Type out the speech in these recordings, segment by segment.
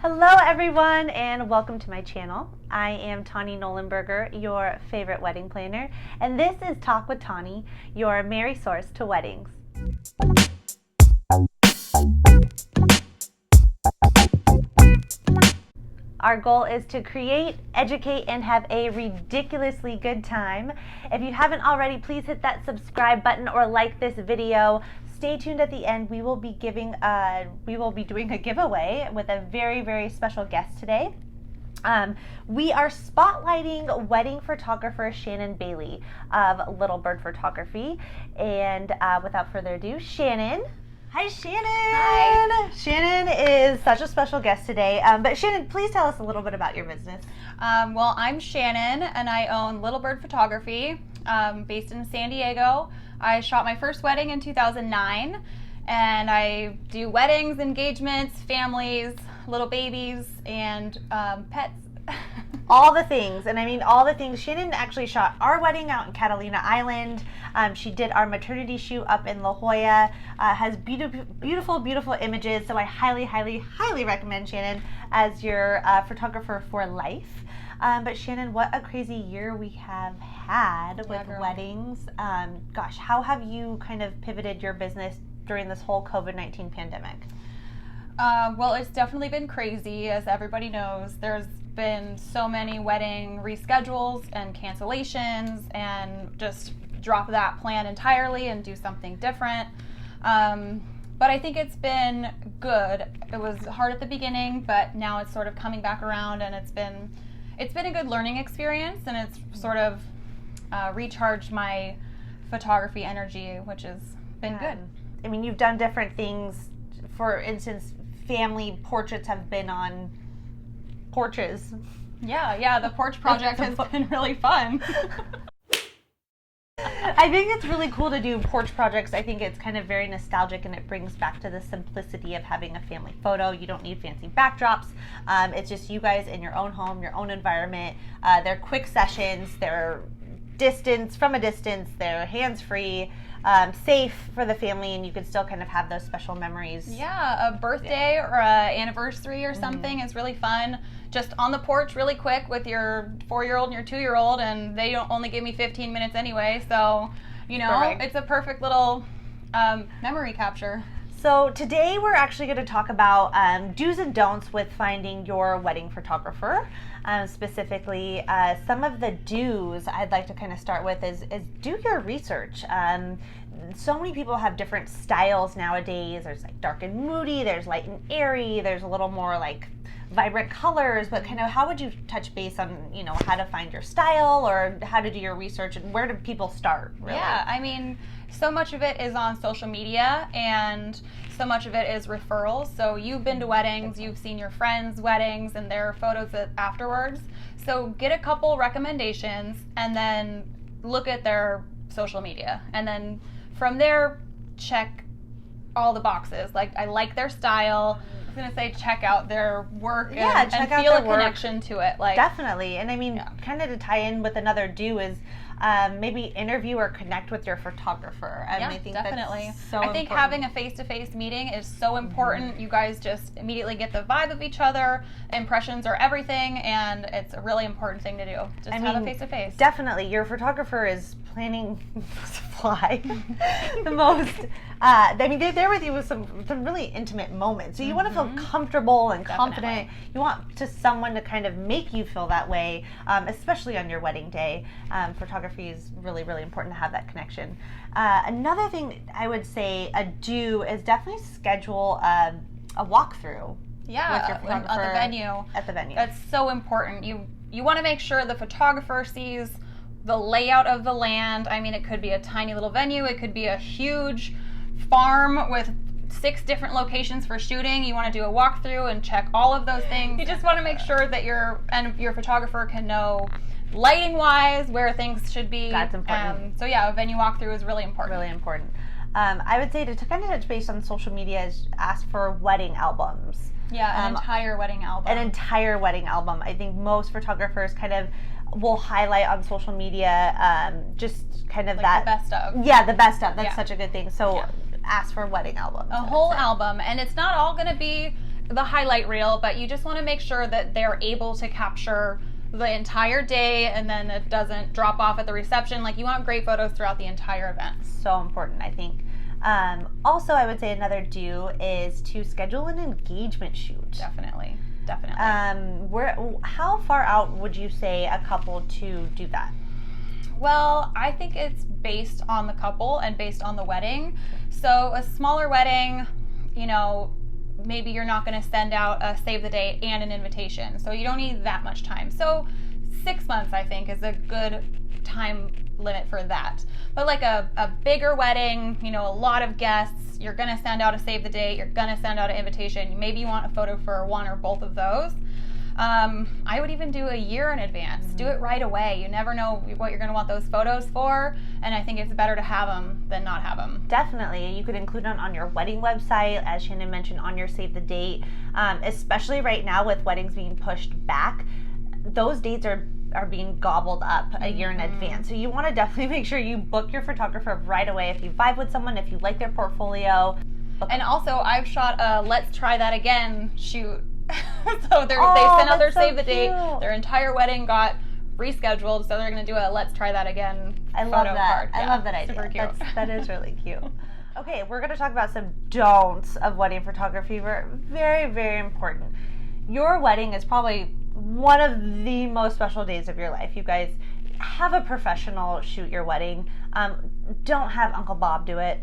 Hello everyone and welcome to my channel. I am Tawny Nolenberger, your favorite wedding planner, and this is Talk with Tawny, your merry source to weddings. Our goal is to create, educate, and have a ridiculously good time. If you haven't already, please hit that subscribe button or like this video. Stay tuned at the end. We will be doing a giveaway with a very, very special guest today. We are spotlighting wedding photographer Shannon Bailey of Lil Bird Photography. And without further ado, Shannon. Hi, Shannon. Hi. Shannon is such a special guest today. But Shannon, please tell us a little bit about your business. Well, I'm Shannon, and I own Lil Bird Photography, based in San Diego. I shot my first wedding in 2009, and I do weddings, engagements, families, little babies, and pets. All the things, and I mean all the things. Shannon actually shot our wedding out in Catalina Island. She did our maternity shoot up in La Jolla. Has beautiful, beautiful images. So I highly, highly, highly recommend Shannon as your photographer for life. But Shannon, what a crazy year we have had with weddings. Gosh, how have you kind of pivoted your business during this whole COVID-19 pandemic? Well, it's definitely been crazy, as everybody knows. There's been so many wedding reschedules and cancellations, and just drop that plan entirely and do something different. But I think it's been good. It was hard at the beginning, but now it's sort of coming back around, and it's been a good learning experience, and it's sort of recharged my photography energy, which has been good. I mean, you've done different things. For instance, family portraits have been on porches. Yeah, the Porch Project has been really fun. I think it's really cool to do porch projects. I think it's kind of very nostalgic, and it brings back to the simplicity of having a family photo. You don't need fancy backdrops. It's just you guys in your own home, your own environment. They're quick sessions. They're from a distance. They're hands-free. Safe for the family, and you can still kind of have those special memories. Yeah, a birthday or an anniversary or something is really fun. Just on the porch really quick with your 4-year-old and your 2-year-old, and they don't only give me 15 minutes anyway, so, It's a perfect little memory capture. So today we're actually going to talk about do's and don'ts with finding your wedding photographer. Specifically, some of the do's I'd like to kind of start with is do your research. So many people have different styles nowadays. There's like dark and moody, there's light and airy, there's a little more like vibrant colors, but kind of how would you touch base on, how to find your style or how to do your research, and where do people start, really? Yeah, I mean, so much of it is on social media, and so much of it is referrals. So you've been to weddings, you've seen your friends' weddings and their photos afterwards. So get a couple recommendations and then look at their social media. And then from there, check all the boxes. Like, I like their style. I was going to say check out their work and feel a connection to it. Like, definitely. And I mean, kind of to tie in with another do is maybe interview or connect with your photographer. I think definitely. That's so important. Having a face-to-face meeting is so important. You guys just immediately get the vibe of each other. Impressions are everything, and it's a really important thing to do. Just have a face-to-face. Definitely. Your photographer is planning to fly the most. They're there with you with some really intimate moments. So you want to feel comfortable and confident. You want someone to kind of make you feel that way, especially on your wedding day. Photography is really, really important to have that connection. Another thing I would say a do is definitely schedule a walkthrough. Yeah, with your photographer at the venue. That's so important. You want to make sure the photographer sees the layout of the land. I mean, it could be a tiny little venue. It could be a huge farm with 6 different locations for shooting. You want to do a walkthrough and check all of those things. You just want to make sure that your photographer can know lighting-wise where things should be. That's important. So yeah, a venue walkthrough is really important. Really important. I would say to kind of touch base on social media is ask for wedding albums. Yeah, an entire wedding album. An entire wedding album. I think most photographers kind of will highlight on social media just kind of like the best of. Yeah, the best of. That's such a good thing. So ask for wedding albums. A whole album. And it's not all going to be the highlight reel, but you just want to make sure that they're able to capture the entire day and then it doesn't drop off at the reception. Like, you want great photos throughout the entire event. So important, I think. Also, I would say another do is to schedule an engagement shoot. Definitely. How far out would you say a couple to do that? Well, I think it's based on the couple and based on the wedding. So a smaller wedding, you know, maybe you're not going to send out a save the date and an invitation. So you don't need that much time. So 6 months, I think, is a good time limit for that. But like a bigger wedding, you know, a lot of guests, you're going to send out a save the date, you're going to send out an invitation. Maybe you want a photo for one or both of those. I would even do a year in advance. Do it right away. You never know what you're going to want those photos for, and I think it's better to have them than not have them. Definitely. You could include them on your wedding website, as Shannon mentioned, on your save the date. Especially right now with weddings being pushed back, those dates are being gobbled up a year in advance. So you want to definitely make sure you book your photographer right away. If you vibe with someone, if you like their portfolio. And also, I've shot a Let's Try That Again shoot. So they sent out their save the date. Their entire wedding got rescheduled, so they're going to do a Let's Try That Again I love that. card. I love that idea. Super cute. That is really cute. Okay, we're going to talk about some don'ts of wedding photography. Very, very important. Your wedding is probably one of the most special days of your life. You guys have a professional shoot your wedding. Don't have Uncle Bob do it.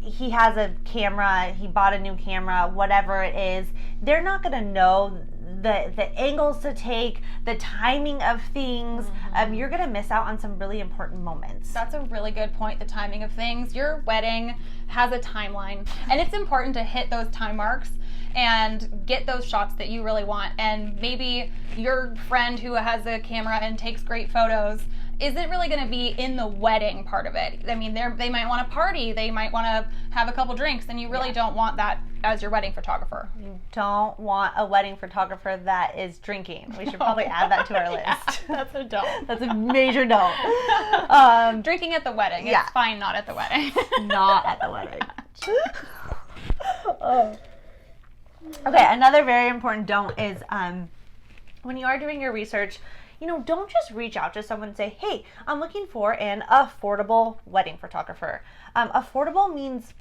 He has a camera, he bought a new camera, whatever it is. They're not going to know the angles to take, the timing of things. You're going to miss out on some really important moments. That's a really good point, the timing of things. Your wedding has a timeline, and it's important to hit those time marks and get those shots that you really want. And maybe your friend who has a camera and takes great photos isn't really going to be in the wedding part of it. I mean, they might want to party, they might want to have a couple drinks, and you really don't want that as your wedding photographer. You don't want a wedding photographer that is drinking. We should probably add that to our list. That's a don't. That's a major don't. Drinking at the wedding. It's fine, not at the wedding. Not at the wedding. Okay, another very important don't is when you are doing your research, you know, don't just reach out to someone and say, hey, I'm looking for an affordable wedding photographer. Affordable means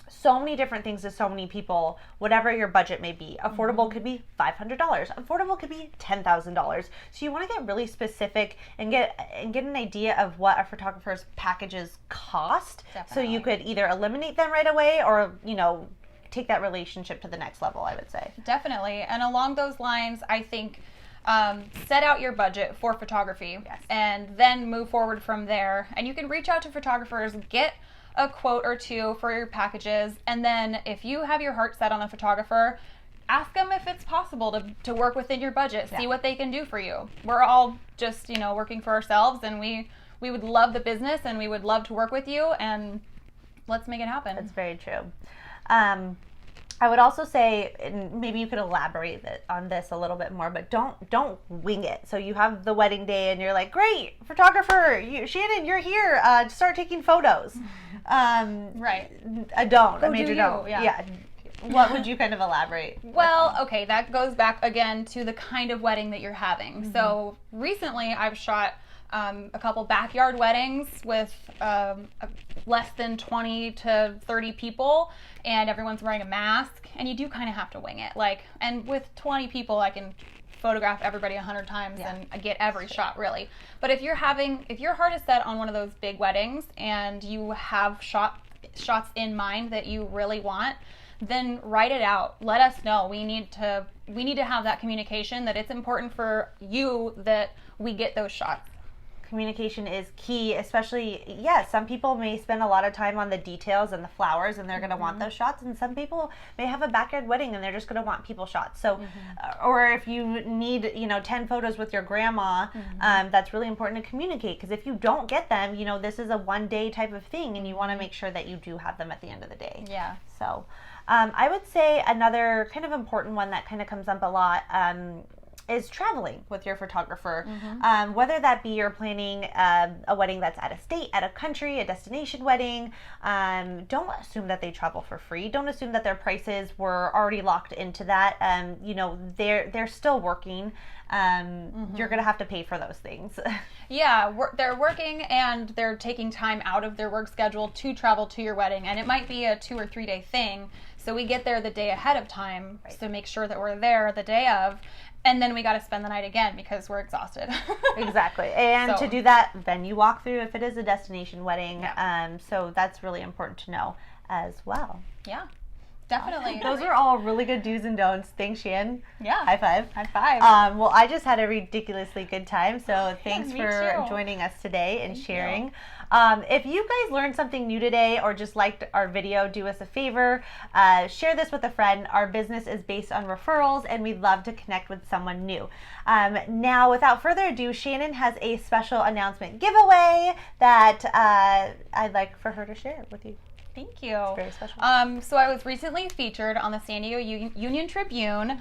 so many different things to so many people, whatever your budget may be. Affordable could be $500. Affordable could be $10,000. So you want to get really specific and get an idea of what a photographer's packages cost. Definitely. So you could either eliminate them right away or, you know, take that relationship to the next level, I would say. Definitely. And along those lines, I think set out your budget for photography and then move forward from there. And you can reach out to photographers, get a quote or two for your packages, and then if you have your heart set on a photographer, ask them if it's possible to work within your budget, see what they can do for you. We're all just, you know, working for ourselves, and we would love the business and we would love to work with you, and let's make it happen. That's very true. I would also say, and maybe you could elaborate on this a little bit more, but don't wing it. So you have the wedding day and you're like, great, photographer, Shannon, you're here, start taking photos. Right. A major don't. Yeah. What would you kind of elaborate? Well, okay, that goes back again to the kind of wedding that you're having. So recently I've shot a couple backyard weddings with less than 20 to 30 people, and everyone's wearing a mask, and you do kind of have to wing it. And with 20 people, I can photograph everybody 100 times and get every shot, really. But if your heart is set on one of those big weddings and you have shots in mind that you really want, then write it out. Let us know. We need to have that communication, that it's important for you that we get those shots. Communication is key, especially, some people may spend a lot of time on the details and the flowers, and they're going to want those shots, and some people may have a backyard wedding and they're just going to want people shots. So, or if you need, 10 photos with your grandma, that's really important to communicate, because if you don't get them, this is a one-day type of thing, and you want to make sure that you do have them at the end of the day. Yeah. So, I would say another kind of important one that kind of comes up a lot is traveling with your photographer. Whether that be you're planning a wedding that's out of state, out of country, a destination wedding, don't assume that they travel for free. Don't assume that their prices were already locked into that. You know, they're still working. You're gonna have to pay for those things. Yeah, they're working and they're taking time out of their work schedule to travel to your wedding, and it might be a 2 or 3 day thing. So we get there the day ahead of time, to make sure that we're there the day of, and then we got to spend the night again because we're exhausted. Exactly. And So- to do that, venue walkthrough if it is a destination wedding. Yeah. So that's really important to know as well. Yeah, definitely. Those are all really good do's and don'ts. Thanks, Shan. Yeah. High five. High five. Well, I just had a ridiculously good time, so thanks me for too. joining us today and Thank sharing. you. If you guys learned something new today or just liked our video, do us a favor, share this with a friend. Our business is based on referrals, and we'd love to connect with someone new. Now, without further ado, Shannon has a special announcement giveaway that I'd like for her to share with you. Thank you. Very special. So I was recently featured on the San Diego Union Tribune,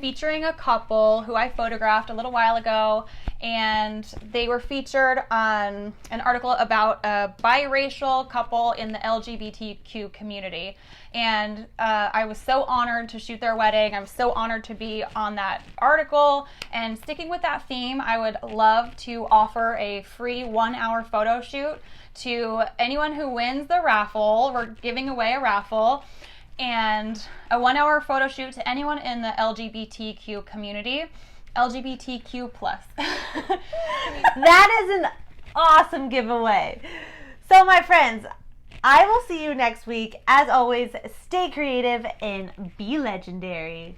featuring a couple who I photographed a little while ago, and they were featured on an article about a biracial couple in the LGBTQ community. And I was so honored to shoot their wedding. I'm so honored to be on that article. And sticking with that theme, I would love to offer a free 1-hour photo shoot to anyone who wins the raffle. We're giving away a raffle, and a 1-hour photo shoot to anyone in the LGBTQ community, LGBTQ plus. That is an awesome giveaway. So, my friends, I will see you next week. As always, stay creative and be legendary.